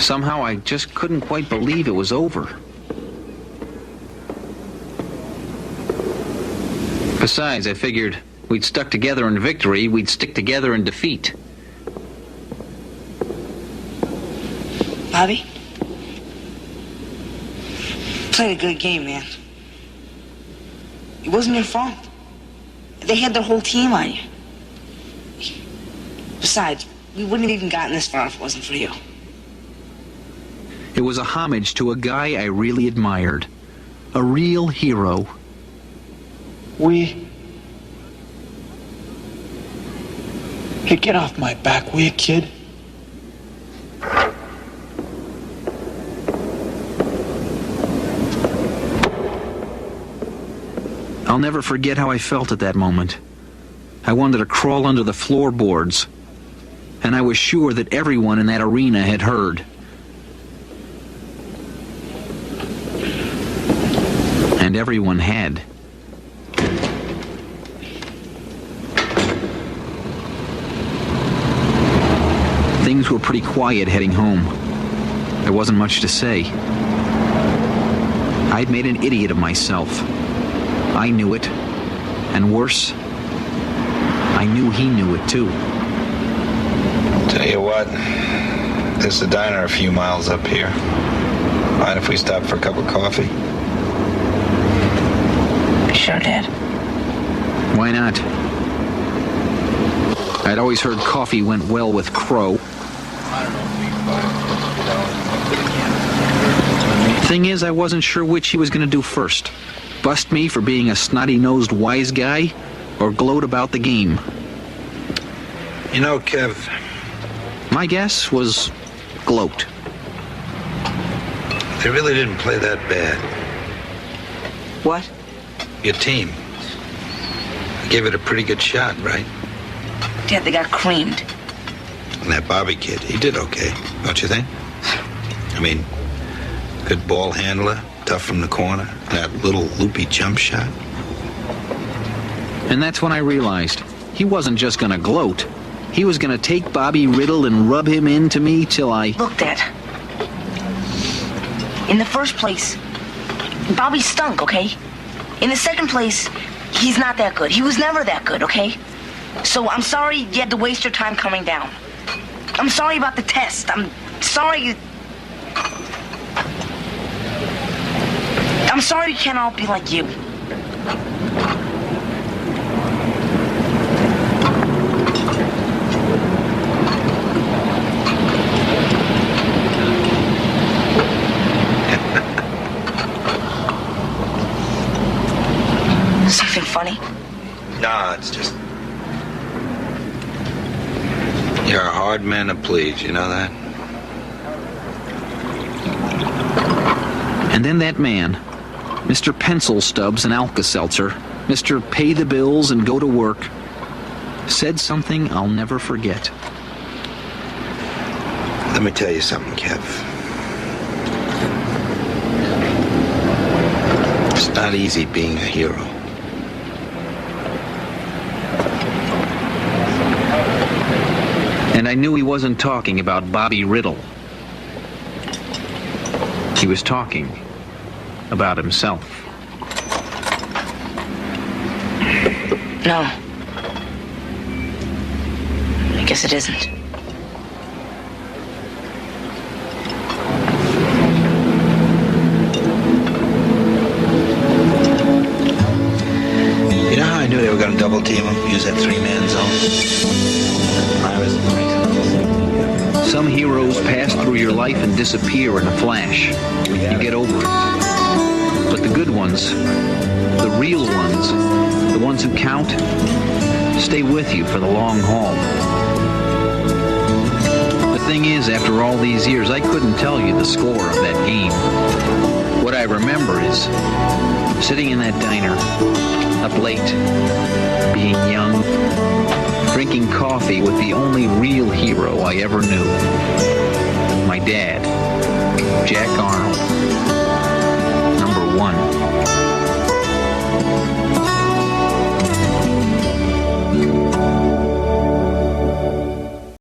Somehow I just couldn't quite believe it was over. Besides, I figured we'd stuck together in victory, we'd stick together in defeat. Bobby? Played a good game, man. It wasn't your fault. They had their whole team on you. Besides, we wouldn't have even gotten this far if it wasn't for you. It was a homage to a guy I really admired. A real hero. Hey, get off my back, will you, kid? I'll never forget how I felt at that moment. I wanted to crawl under the floorboards, and I was sure that everyone in that arena had heard. And everyone had. Things were pretty quiet heading home. There wasn't much to say. I'd made an idiot of myself. I knew it. And worse, I knew he knew it too. Tell you what, there's a diner a few miles up here. Mind if we stop for a cup of coffee? Sure, Dad. Why not? I'd always heard coffee went well with Crow. Thing is, I wasn't sure which he was going to do first. Bust me for being a snotty-nosed wise guy, or gloat about the game. You know, Kev, My guess was gloat. they really didn't play that bad. What? Your team. Gave it a pretty good shot, right? Dad, they got creamed. And that Bobby kid, he did okay, don't you think? I mean, good ball handler, tough from the corner, that little loopy jump shot. And that's when I realized he wasn't just going to gloat. He was going to take Bobby Riddle and rub him into me till I... Look, Dad. In the first place, Bobby stunk, okay? In the second place, he's not that good. He was never that good, okay? So I'm sorry you had to waste your time coming down. I'm sorry about the test. I'm sorry we can't all be like you. Something funny? Nah, it's just... You're a hard man to please, you know that? And then that man, Mr. Pencil Stubs and Alka-Seltzer, Mr. Pay the Bills and Go to Work, said something I'll never forget. Let me tell you something, Kev. It's not easy being a hero. And I knew he wasn't talking about Bobby Riddle. He was talking about himself. No. I guess it isn't. You know how I knew they were going to double team him, use that three-man zone? I was right. Some heroes pass through your life and disappear in a flash. You get over it. But the good ones, the real ones, the ones who count, stay with you for the long haul. The thing is, after all these years, I couldn't tell you the score of that game. What I remember is sitting in that diner, up late, being young, drinking coffee with the only real hero I ever knew. My dad, Jack Arnold, #1.